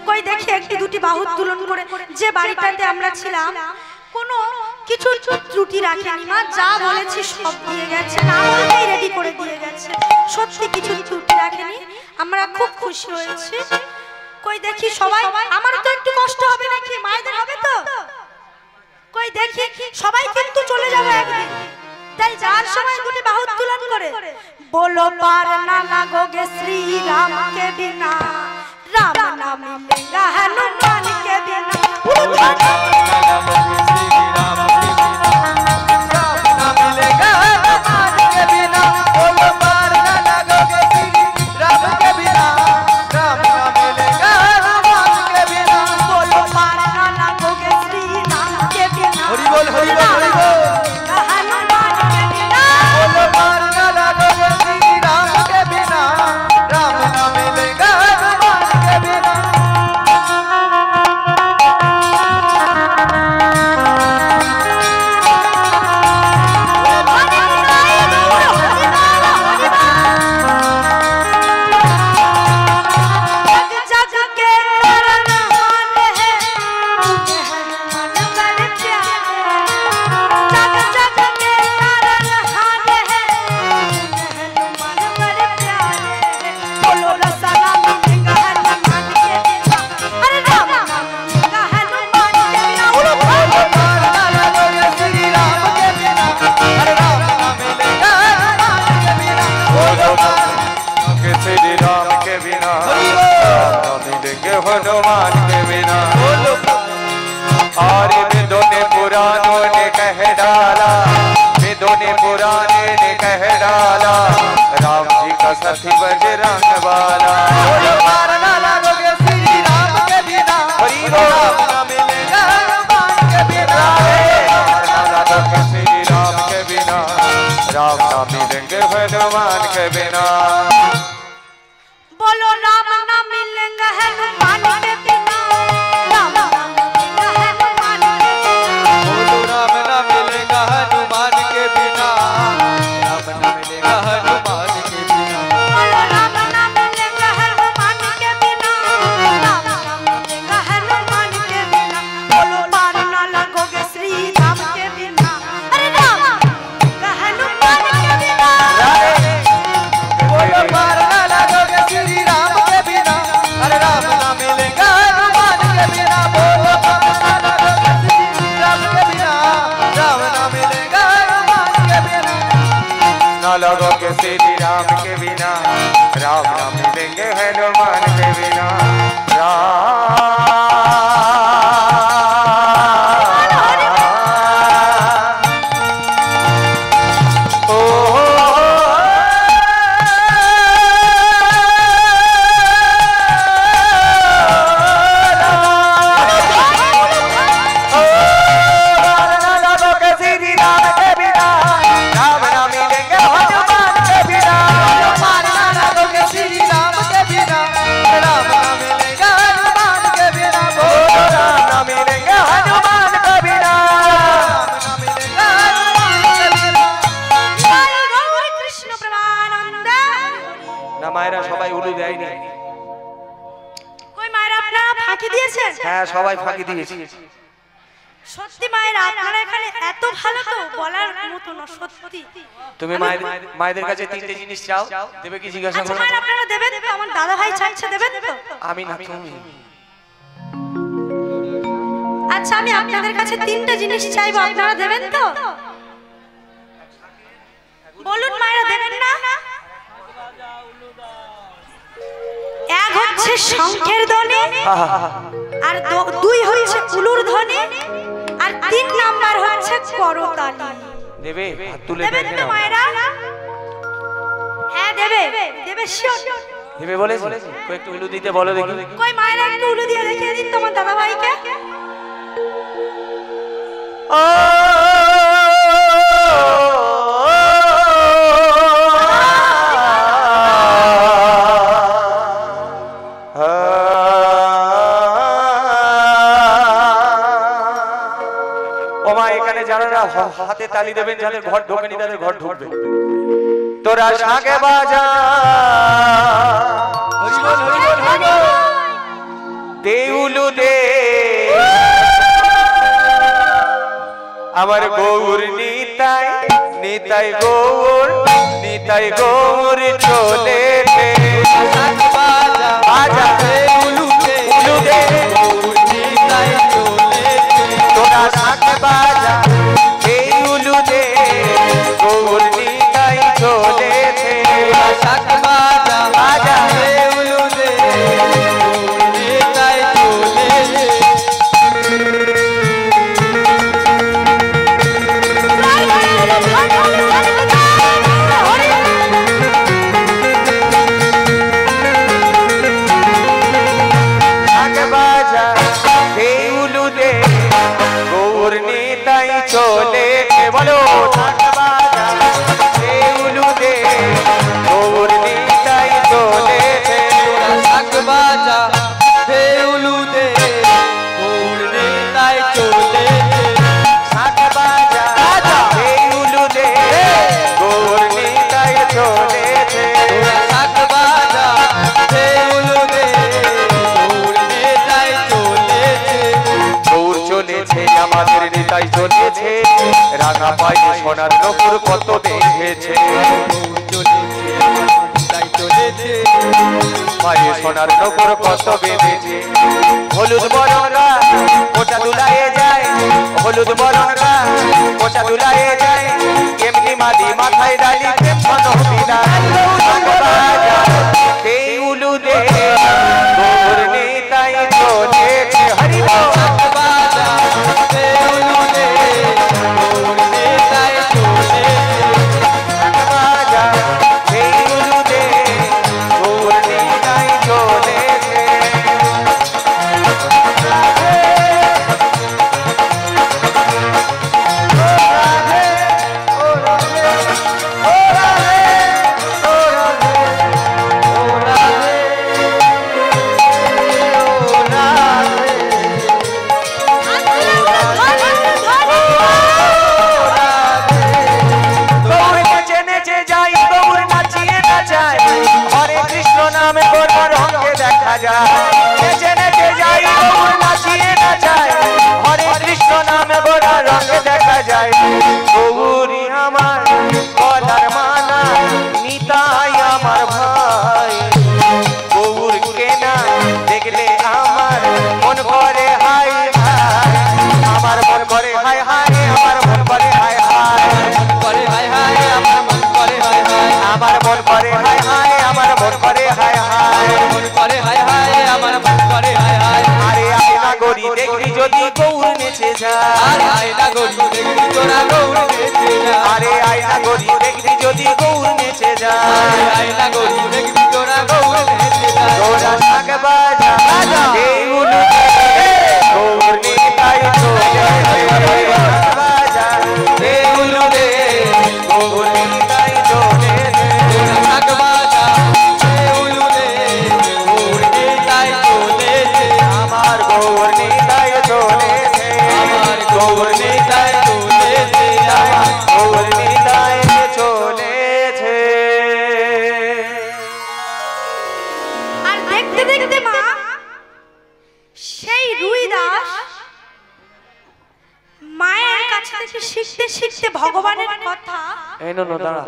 কই দেখি একটু দুটি বাহু তুলন করে, যে বাড়িটাতে আমরা ছিলাম কোনো কিছু ত্রুটি রাখেনি মা, যা বলেছি সব দিয়ে গেছে, না বলতেই রেডি করে দিয়ে গেছে, সত্যি কিছু ত্রুটি রাখেনি, আমরা খুব খুশি হয়েছি। কই দেখি সবাই, আমার তো একটু কষ্ট হবে নাকি, মায়েদের হবে তো? কই দেখি সবাই কিন্তু চলে যাবে একদিন, তাই যার সময় দুটি বাহু তুলন করে বলো পার না লাগোগে শ্রী রাম কে বিনা, রাম নাম লেঙ্গা হনুমান কে বিনা। हनुमान के बिना। और वेदों ने पुराणों ने कह डाला, वेदों ने पुराने ने कह डाला, राम जी का साथी बजरंग वाला। पार ना लागोगे श्री राम के बिना, हरि राम ना मिलेगा हनुमान के बिना। पार ना लागोगे श्री राम के बिना, राम ना मिलेंगे हनुमान के बिना। बोलो राम ना मिलेंगे हनुमान के बिना, राम ना मिलेंगे हनुमान के बिना। बोलो राम ना मिलेगा हनुमान के बिना, राम ना मिलेगा हनुमान के बिना। बोलो राम ना मिलेंगे हनुमान के बिना, राम ना मिलेंगे हनुमान के बिना। बोलो पार ना लगोगे श्री राम के बिना, अरे राम ना हनुमान के बिना। बोलो पार ना लागोगे श्री राम के बिना, अरे राम ना मिलेगा हनुमान के बिना। बोलो पार ना लागोगे श्री राम के बिना, राम ना मिलेगा हनुमान के बिना। ना लगोगे श्री राम के बिना, राम ना मिलेंगे हनुमान के बिना। মায়েরা সবাই উলু দেয়নি। কই মায়েরা আপনারা ফাঁকি দিয়েছেন? হ্যাঁ সবাই ফাঁকি দিয়েছি। সত্যি মায়েরা আপনারা এখানে এত ভালো তো বলার মতো না সত্যি। তুমি মায়েদের কাছে তিনটে জিনিস চাও, দেবে কি জিজ্ঞাসা আচ্ছা করো? মায়েরা আপনারা দেবেন তো? আমার দাদা ভাই চাইছে, দেবেন তো? আমি না তুমি। আচ্ছা আমি আপনাদের কাছে তিনটে জিনিস চাইবো, আপনারা দেবেন তো? বলুন মায়েরা, দেবেন না? এক হচ্ছে শঙ্খের ধ্বনি, আর দুই হচ্ছে উলুর ধ্বনি, আর 3 নাম্বার হচ্ছে করতালি। দেবে? হাত তুলে দেবেন দেখে তো নাও। মায়েরা? হ্যাঁ দেবে, দেবে শিওর। দেবে বলেছি? কই একটু উলু দিতে বলো দেখি। কই মায়েরা একটু উলু দিয়ে দেখিয়ে দিন তোমার দাদা ভাইকে। ওমা এখানে যারা হাতে তালি দেবেন, যাদের ঘর ঢোকেনি তাদের ঘর ঢুকবে। তোরা শাঁখে বাজা, দে উলু দে, আমার গৌর নিতাই, নিতাই গৌর, নিতাই গৌর চলে দে। বাজা উলু দে, উলু দে, তোরা শাঁখে বাজা, দে উলু দে, গৌর নিতাই চলে দে। শাঁখে বাজা, বাজা দে উলু দে, গৌর নিতাই চলে দে। চলে বলো উলু দে, গৌর নিতাই চলে শাক বাজা, দে উলু দে, গৌর নিতাই চলে শাক বাজা, দে উলু দে, গৌর নিতাই চলে শাক বাজা, দে উলু দে, গৌর নিতাই চলে। গৌর চলেছে আমাদের নিতাই চলেছে, রাঙা পায়ে সোনার নপুর কত বেঁধেছে। পায়ে সোনার নপুর কত বেঁধেছে। হলুদ বরণরা কোচা দুলায়ে যায়, হলুদ বরণরা কোচা দুলায়ে যায়, এমনি মাদি মাথায় ডালি প্রেম বিদায়। এই উলু দে, গৌর নিতাই চলেছে। হরি বল। নেচে নেচে যাই গৌর নাচিয়ে নাচায়, হরে কৃষ্ণ নামে গোরা রঙে দেখা যায়। গৌরী আমার গলার মালা, নিতাই আমার ভাই। গৌরকে না দেখলে আমার মন করে হাই হাই, আমার মন করে হাই হাই, আমার মন করে হাই হাই, করে হাই হাই, আমার মন করে হাই হাই, আমার মন করে হাই হাই, আমার মন করে হাই হাই, মন করে হাই হাই, আমার মন করে হাই হাই। আরে আয়না গরি দেখবি যদি গৌর নেচে যায়, আরে আয়না গরি দেখবি তোরা গৌর নেচে যায়, আরে আয়না গরি দেখবি যদি গৌর নেচে যায়, আরে আয়না গরি দেখবি তোরা গৌর নেচে যায়। তোরা শাঁখ বাজা, দে উলু দে, গৌর নিতাই চলে বাজা, দে উলু দে, গৌর নিতাই চলে তোরা শাঁখ বাজা, দে উলু দে, গৌর নিতাই চলে আমার গৌর নিতাই চলে, আমার গৌর নিতাই চলে, আমার গৌর নিতাই চলেছে। এই নো দাঁড়া।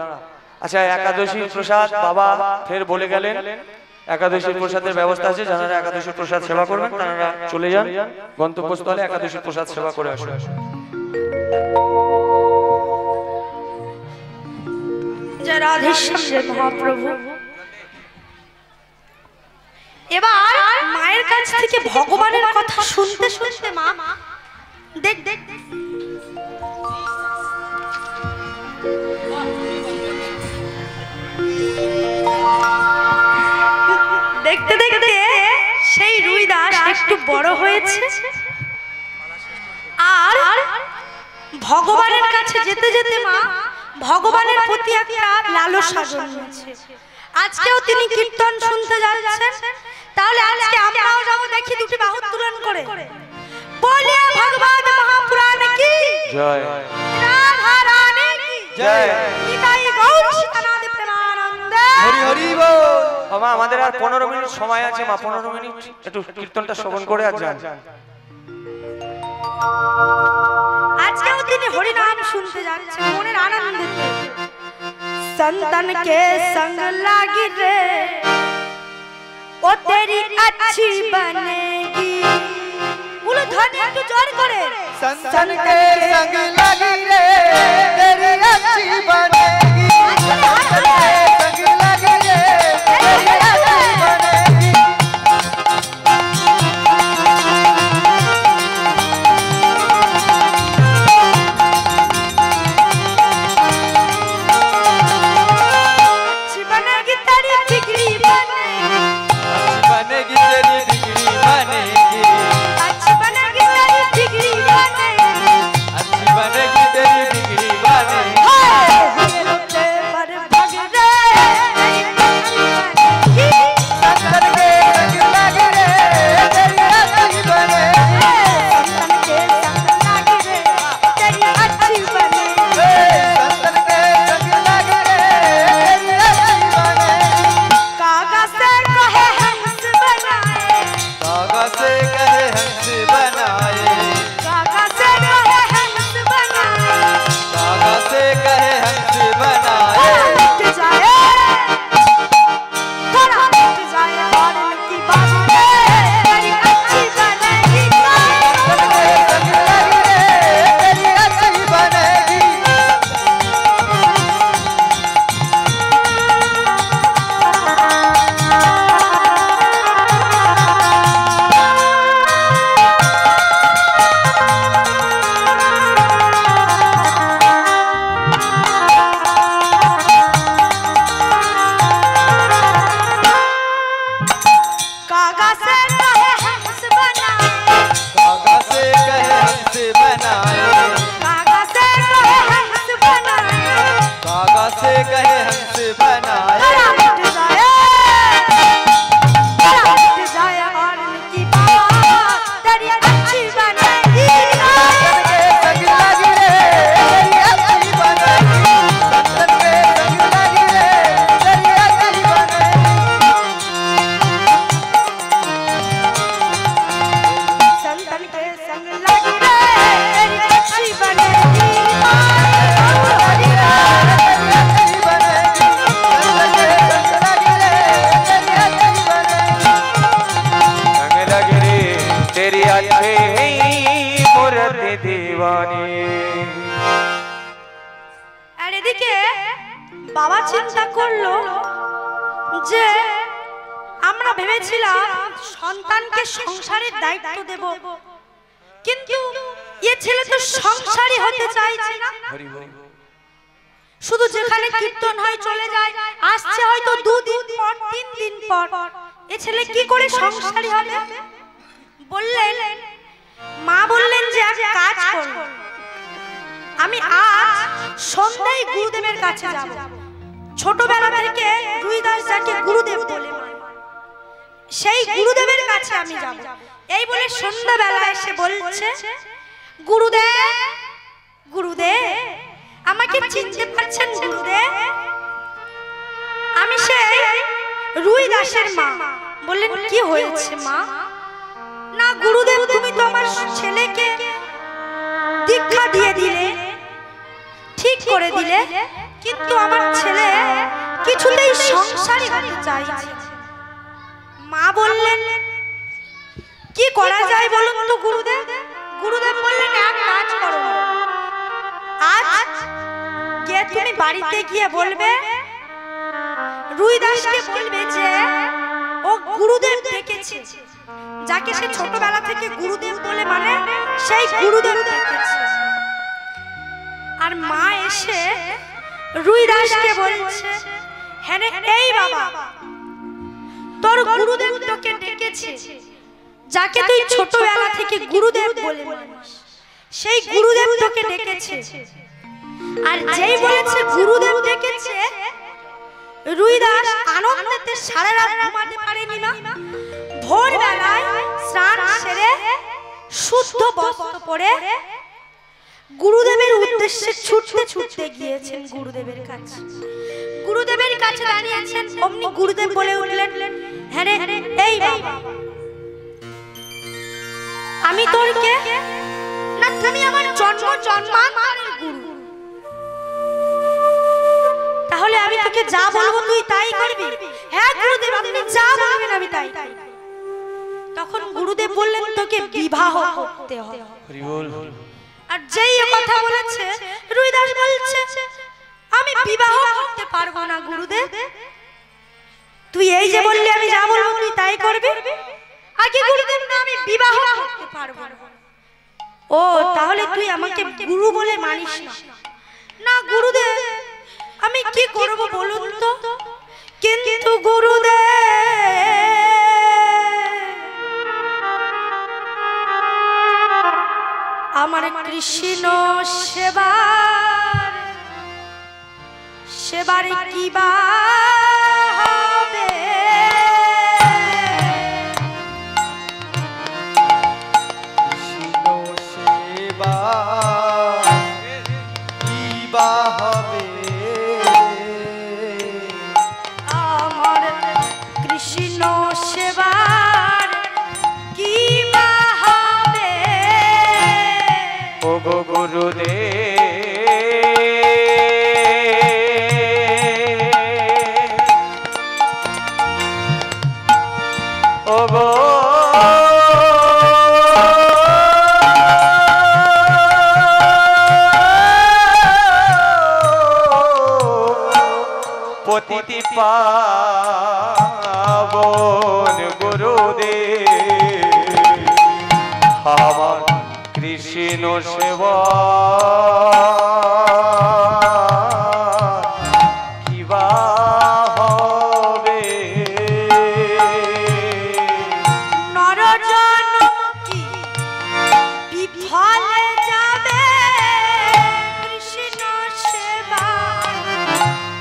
আচ্ছা একাদশীর প্রসাদ বাবা ফের বলে গেলেন, একাদশীর প্রসাদের ব্যবস্থা আছে, যারা একাদশীর প্রসাদ সেবা করবেন তারা চলে যান গন্তব্যস্থলে, একাদশীর প্রসাদ সেবা করে আসুন। জয় রাধেশ্যাম, জয় মহাপ্রভু। এবার মায়ের কাছ থেকে ভগবানের কথা শুনতে শুনতে মা দেখ দেখ দেখতে দেখতে সেই রুই দাস একটু বড় হয়েছে, আর ভগবানের কাছে যেতে যেতে মা ভগবানের প্রতি একটা লালসা জন্মেছে। আজকেও তিনি কীর্তন শুনতে যাচ্ছেন, তাহলে আজকে আমরাও যাবো, দেখি দুটি বাহু তুলন করে বলিয়া ভগবান মহাপুরাণ কি জয়, রাধা রানী কি জয়, নিতাই গৌর সীতানাথ প্রেমানন্দে হরি হরি বল। বাবা আমাদের আর 15 মিনিট সময় আছে মা, 15 মিনিট একটু কীর্তনটা শ্রবণ করে আর যান। আজকেও তিনি হরি নাম শুনতে যাচ্ছেন মনের আনন্দে। संतन के संग लागी रे ओ तेरी अच्छी बनेगी। बोलो ध्वनि একটু জোর করে। संतन के संग लगी रे तेरी अच्छी बनेगी। संतन के संग लगी रे तेरी अच्छी बनेगी। बनेगी तेरी बिगड़ी बनेगी, अच्छी बनेगी तेरी बिगड़ी बनेगी, अच्छी बनेगी तेरी बिगड़ी बनेगी। रोते पर भग रे संतन के संग लगी रे तेरी अच्छी बनेगी। संतन के संग लागी रे तेरी अच्छी बनेगी। संतन के संग लगी रे तेरी अच्छी बनेगी। कागा से कहे हंस बनाए, कागा से कहे हंस बनाए, कागा से कहे हंस बनाए, कागा से कहे हंस बनाए। मिट जाए थोड़ा मिट जाए और इनकी बात तेरी अच्छी बनेगी। संतन के संग लगी रे तेरी अच्छी बनेगी। कागा से कहे हंस बनाए, कागा से कहे हंस बनाए, कागा से कहे हंस बनाए, कागा से कहे हंस बनाए। थोड़ा मिट जाए और इनकी बात तेरी अच्छी बनेगी। संतन के संग लगी रे तेरी अच्छी बनेगी। संतन के संग लगी रे तेरी अच्छी बनेगी। संतन के संग लगी रे तेरी अच्छी बनेगी। लगी रे तेरी अच्छी बनेगी। संतन के संग लगी रे तेरी अच्छी बनेगी। संग लगी रे तेरी अच्छी मूर्ति दीवानी। আর এদিকে বাবা চিন্তা করলো যে আমরা ভেবেছিলাম সন্তানকে সংসারের দায়িত্ব দেব, কিন্তু এ ছেলে তো সংসারই হতে চাইছে না। হরি বল। শুধু যেখানে কীর্তন হয় চলে যায়, আসছে হয়তো 2 দিন পর 3 দিন পর। এ ছেলে কি করে সংসারী হবে? বললেন মা বললেন যে এক কাজ করুন, আমি আজ সন্ধ্যায় গুরুদেবের কাছে যাব। ছোটবেলা থেকে রুই দাস যাকে গুরুদেব বলে মানে, সেই গুরুদেবের কাছে আমি যাব। এই বলে সন্ধ্যাবেলা এসে বলছে, গুরুদেব গুরুদেব আমাকে চিনতে পারছেন গুরুদেব? আমি সেই রুই দাসের মা। বললেন কি হয়েছে মা? না গুরুদেব তুমি তো আমার ছেলেকে দীক্ষা দিয়ে দিলে, ঠিক করে দিলে, কিন্তু আমার ছেলে কিছুতেই সংসারী হতে চাইছে। মা বললেন কি করা যায় বলুন তো গুরুদেব। গুরুদেব বললেন এক কাজ করো, আজ গিয়ে তুমি বাড়িতে গিয়ে বলবে, রুই দাসকে বলবে যে ও গুরুদেব ডেকেছে, যাকে সে ছোটবেলা থেকে গুরুদেব বলে মানে সেই গুরুদেব ডেকেছে। আর মা এসে রুই দাসকে বলছে, হ্যাঁ রে এই বাবা, তোর গুরুদেব তোকে ডেকেছে, যাকে তুই ছোটবেলা থেকে গুরুদেব বলে মানিস সেই গুরুদেব তোকে ডেকেছে। আর যেই বলেছে গুরুদেব ডেকেছে, রুই দাস আনন্দেতে সারা রাত ঘুমাতে পারেনি না। ভোরবেলায় স্নান সেরে শুদ্ধ বস্ত্র পরে গুরুদেবের উদ্দেশ্যে ছুটতে ছুটতে গিয়েছেন গুরুদেবের কাছে। গুরুদেবের কাছে দাঁড়িয়েছেন, অমনি গুরুদেব বলে উঠলেন, হ্যাঁ রে এই বাবা, আমি তোর কে? না তুমি আমার জন্ম জন্মান্তরের গুরু, তাহলে আমি তোকে যা বলবো তুই তাই করবি? হ্যাঁ গুরুদেব, আপনি যা বলবেন আমি তাই। তখন গুরুদেব বললেন তোকে বিবাহ করতে হবে। আর যেই কথা বলেছে রুই দাস বলছে, আমি বিবাহ করতে পারবো না গুরুদেব। তুই এই যে বললি আমি যা বলবো তুই তাই করবি? আগে গুরুদেব না, আমি বিবাহ করতে পারবো না। ও তাহলে তুই আমাকে গুরু বলে মানিস না? না গুরুদেব, আমি কি করব বলুন তো? কিন্তু গুরুদেব আমার কৃষ্ণ সেবার কি বা হবে? কৃষ্ণ সেবা কি বা হবে? আমার কৃষ্ণ সেবার কি বা হবে? ও গো গুরুদেব, ও গো পতিতি পাবন গুরুদেব, আমার কৃষ্ণ সেবা কিবা হবে? নরজনম কি বিফলে যাবে? কৃষ্ণ সেবা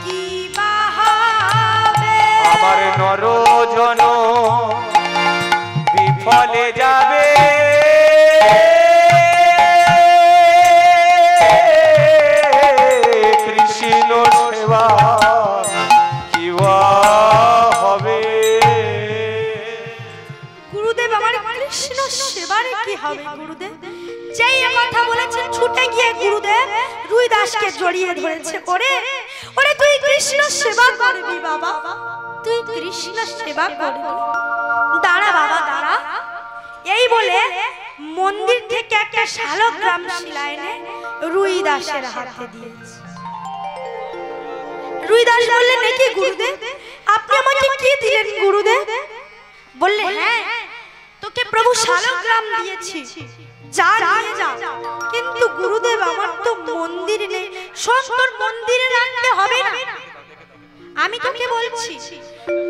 কি বা হবে? আমার নরজন বিফলে যাবে, কৃষ্ণ সেবা কিবা হবে? গুরুদেব আমার কৃষ্ণ সেবার কি হবে গুরুদেব? যেই কথা বলেছে ছুটে গিয়ে গুরুদেব রুই দাসকে জড়িয়ে ধরেছে। ওরে ওরে তুই কৃষ্ণ সেবা করবি বাবা, তুই কৃষ্ণ সেবা করবি, দাঁড়া বাবা দাঁড়া। এই বলে মন্দির থেকে একটা শালগ্রাম শিলা এনে রুই দাসের হাতে দিয়েছে। রুই দাস বললেন, নাকি গুরুদেব আপনি আমাকে কি দিলেন গুরুদেব? বললে, হ্যাঁ তোকে প্রভু শালগ্রাম দিয়েছি, যা নিয়ে যা। কিন্তু গুরুদেব আমার তো মন্দির নেই। সন্তর মন্দিরে রাখতে হবে না, আমি তোকে বলছি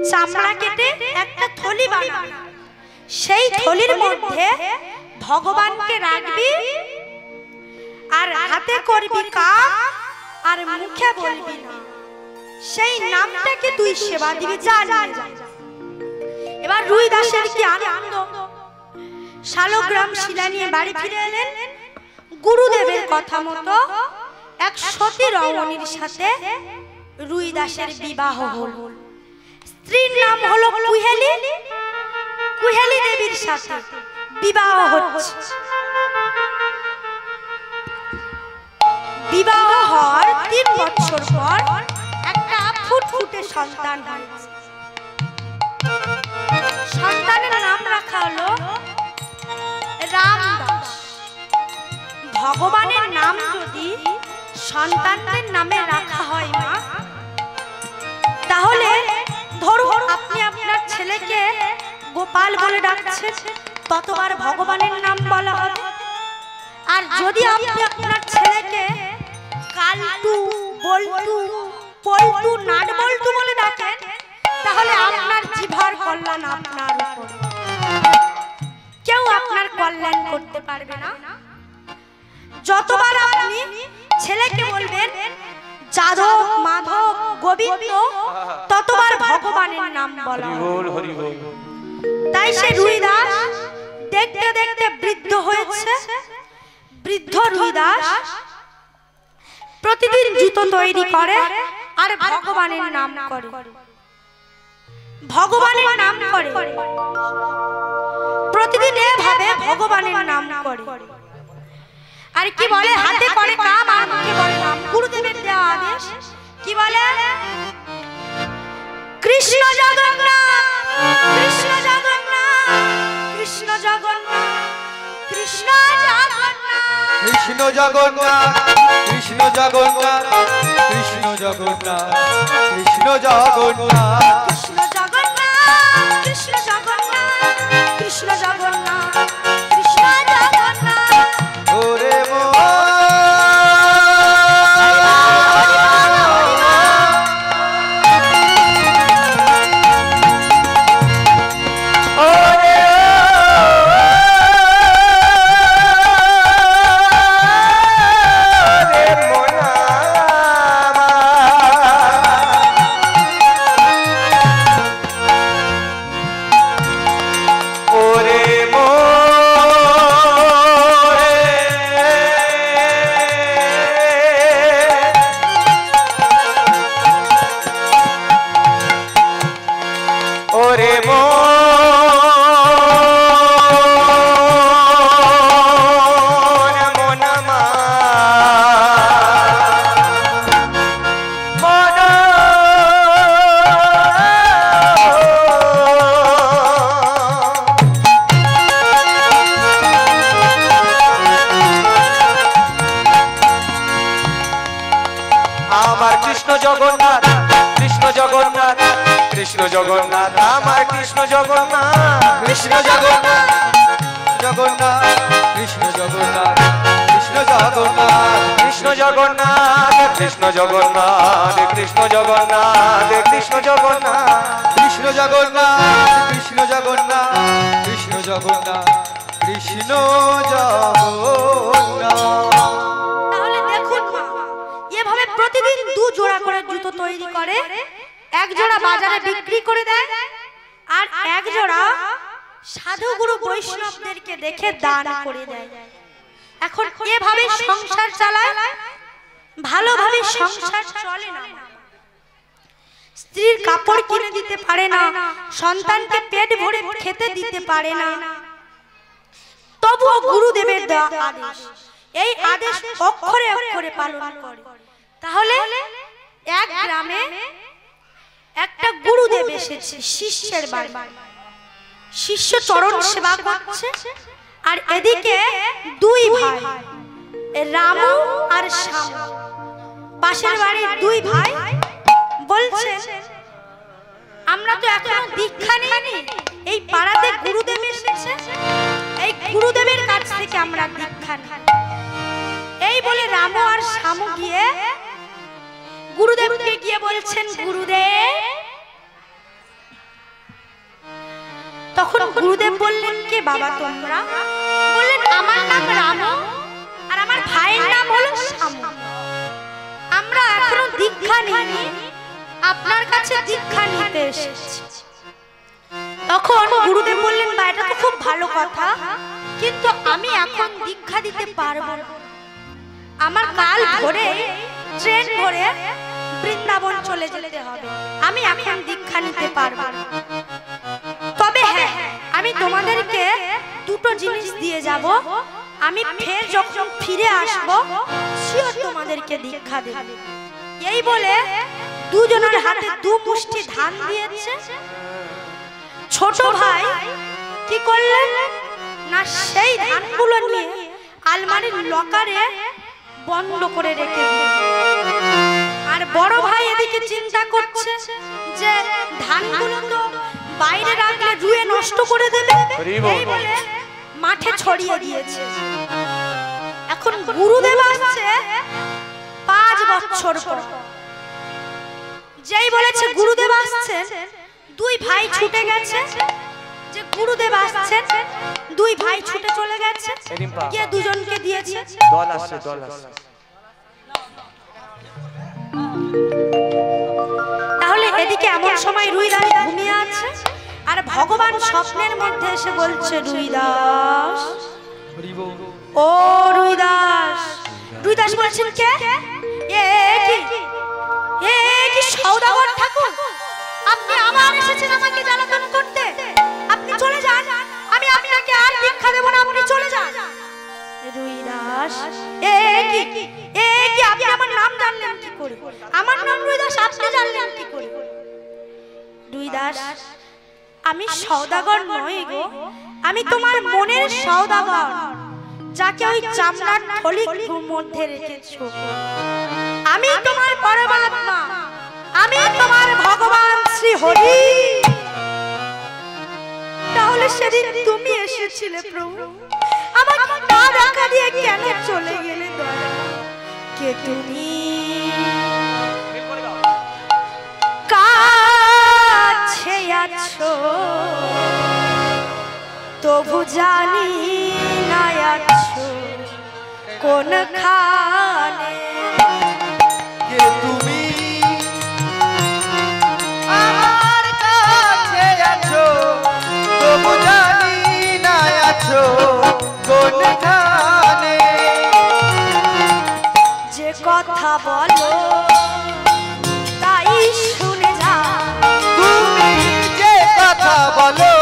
চামড়া কেটে একটা থলি বানা, সেই থলির মধ্যে ভগবানকে রাখবি, আর হাতে করবি কাম, আর মুখে বলবি না, সেই নামটাকে তুই সেবা দিবি, যা নিয়ে যা। এবার রুই দাসের কি আনন্দ! শালগ্রাম শিলা নিয়ে বাড়ি ফিরে এলেন। গুরুদেবের কথা মতো এক সতী রমণীর সাথে রুই দাসের বিবাহ হল। স্ত্রীর নাম হলো কুহেলি। কুহেলি দেবীর সাথে বিবাহ হচ্ছে। বিবাহ হওয়ার 3 বছর পর একটা ফুটফুটে সন্তান হয়েছে। সন্তানের নাম রাখা হলো রামদাস। ভগবানের নাম যদি সন্তানদের নামে রাখা হয় মা, তাহলে ধরুন আপনি আপনার ছেলেকে গোপাল বলে ডাকছেন, ততবার ভগবানের নাম বলা হবে। আর যদি আপনি আপনার ছেলেকে কালটু, বল্টু, পল্টু, নাট বল্টু বলে ডাকেন, তাহলে আপনার জিভার কল্যাণ আপনার উপর, কেউ আপনার কল্যাণ করতে পারবে না। যতবার আপনি ছেলেকে বলবেন যাদব, মাধব, গোবিন্দ, ততবার ভগবানের নাম বলা হবে। তাই সে রুইদাস দেখতে দেখতে বৃদ্ধ হয়েছে। বৃদ্ধ রুইদাস প্রতিদিন জুতো তৈরি করে আর ভগবানের নাম করে, ভগবানের নাম করে, প্রতিদিন এভাবে ভগবানের নাম করে। আর কি বলে, হাতে করে কাম আর মুখে বলে নাম। গুরুদেবের দেওয়া আদেশ কি বলে, কৃষ্ণ জগন্নাথ, কৃষ্ণ জগন্নাথ, কৃষ্ণ জগন্নাথ, কৃষ্ণ জগন্নাথ, কৃষ্ণ জগন্নাথ, কৃষ্ণ জগন্নাথ, কৃষ্ণ জগন্নাথ, কৃষ্ণ জগন্নাথ, কৃষ্ণ জগন্নাথ, কৃষ্ণ জগন্নাথ, কৃষ্ণ জগন্নাথ, কৃষ্ণ জগন্নাথ। ওরে মো জগন্নাথ, কৃষ্ণ জগন্নাথ, কৃষ্ণ জগন্নাথ, আমার কৃষ্ণ জগন্নাথ, কৃষ্ণ জগন্নাথ, জগন্নাথ, কৃষ্ণ জগন্নাথ, কৃষ্ণ জগন্নাথ, কৃষ্ণ জগন্নাথ, কৃষ্ণ জগন্নাথ, কৃষ্ণ জগন্নাথ, কৃষ্ণ জগন্নাথ, কৃষ্ণ জগন্নাথ, কৃষ্ণ জগন্নাথ, কৃষ্ণ জগন্নাথ, কৃষ্ণ জগন্নাথ। তাহলে দেখুন মা, এভাবে প্রতিদিন 2 জোড়া করে জুতো তৈরি করে, 1 জোড়া বাজারে বিক্রি করে দেয়, আর 1 জোড়া সাধু গুরু বৈষ্ণবদেরকে দেখে দান করে দেয়। এখন এভাবে সংসার চালায়, ভালোভাবে সংসার চলে না। স্ত্রীর কাপড় কিনে দিতে পারে না, সন্তানকে পেট ভরে খেতে দিতে পারে না, তবুও গুরুদেবের দেওয়া আদেশ, এই আদেশ অক্ষরে অক্ষরে পালন করে। তাহলে এক গ্রামে একটা গুরুদেব এসেছে শিষ্যের বাড়ি। শিষ্য চরণ সেবা করছে, আর এদিকে 2 ভাই রামু আর শ্যামু, পাশের বাড়ির 2 ভাই বলছে, আমরা তো এখনো দীক্ষা নিইনি, এই পাড়াতে গুরুদেব এসেছে, এই গুরুদেবের কাছ থেকে আমরা দীক্ষা নিই। এই বলে রামু আর শ্যামু গিয়ে গুরুদেবকে গিয়ে বলছেন, গুরুদেব। তখন গুরুদেব বললেন, কে বাবা তোমরা? বললেন, আমার নাম রামু আর আমার ভাইয়ের নাম হলো শ্যামু, আমরা এখনো দীক্ষা নিইনি, আপনার কাছে দীক্ষা নিতে এসেছি। তখন গুরুদেব বললেন, বা এটা তো খুব ভালো কথা, কিন্তু আমি এখন দীক্ষা দিতে পারবো না, আমার কাল ভোরে ট্রেন ধরে বৃন্দাবন চলে যেতে হবে, আমি এখন দীক্ষা নিতে পারবো না। তবে হ্যাঁ, আমি তোমাদেরকে 2টো জিনিস দিয়ে যাব, আমি ফের যখন ফিরে আসবো শিওর তোমাদেরকে দীক্ষা দেব। এই বলে দুজনের হাতে দু মুষ্টি ধান দিয়েছে। ছোট ভাই কি করলেন না সেই ধানগুলো নিয়ে আলমারির লকারে বন্ধ করে রেখে দিলেন। আর বড় ভাই এদিকে চিন্তা করছে যে ধানগুলো তো বাইরে রাখলে রুয়ে নষ্ট করে দেবে, এই বলে মাঠে ছড়িয়ে দিয়েছে। এখন গুরুদেব আসছে 5 বছর পর। যেই বলেছে গুরুদেব আসছেন, দুই ভাই ছুটে গেছে যে গুরুদেব আসছেন। দুই ভাই ছুটে চলে গেছে, গিয়ে দুজনকে দিয়েছে। দল আসছে, দল আসছে। তাহলে এদিকে এমন সময় রুইদাস ঘুমিয়ে আছে, আর ভগবান স্বপ্নের মধ্যে এসে বলছে, রুইদাস, ও রুইদাস। রুইদাস বলছেন, কে? এ কি সওদাগর ঠাকুর, আপনি আবার এসেছেন আমাকে জ্বালাতন করতে? আপনি চলে যান, আমি আপনাকে আর দীক্ষা দেব না, আপনি চলে যান। রুইদাস, কি আপনি আমার নাম জানলেন কি করে? আমার নাম রুইদাস, আপনি জানলেন কি করে? রুইদাস, আমি সওদাগর নই গো, আমি তোমার মনের সওদাগর, যাকে ওই চামড়ার থলির মধ্যে রেখেছো। আমি তোমার পরমাত্মা, আমি তোমার ভগবান শ্রী হরি। তাহলে সেদিন তুমি এসেছিলে প্রভু, আমাকে না দেখা দিয়ে কেন চলে গেলে? কে তুমি? কাছে আছো তবু জানি না আছো কোনখানে। কে তুমি? আমার কাছে আছো তবু জানি না আছো কোনখানে। যে কথা বলো তাই শুনে যা, তুমি যে কথা বলো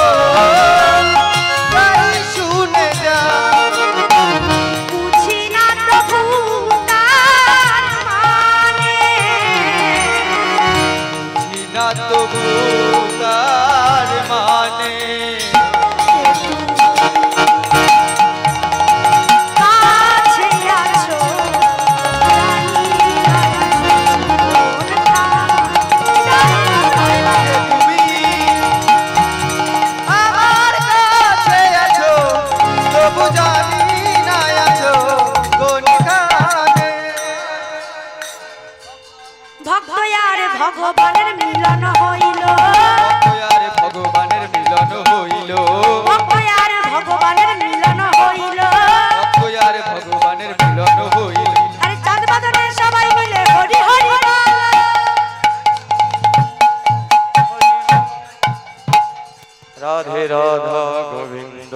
তাই শুনে যা। বুঝি না প্রভু তার মানে, বুঝি না তবু তার মানে। কাছে আছো তুমি আমার কাছে আছো তবু জানি না আছো কোনখানে। ভক্ত আর ভগবানের মিলন হইল, আর ভগবানের মিলন হইল, ভক্ত আর ভগবানের মিলন হইল। আর ভগবানের মিলন হইল। আরে চাঁদ বাদনে সবাই মিলে হরি হরি বল। রাধে রাধা গোবিন্দ।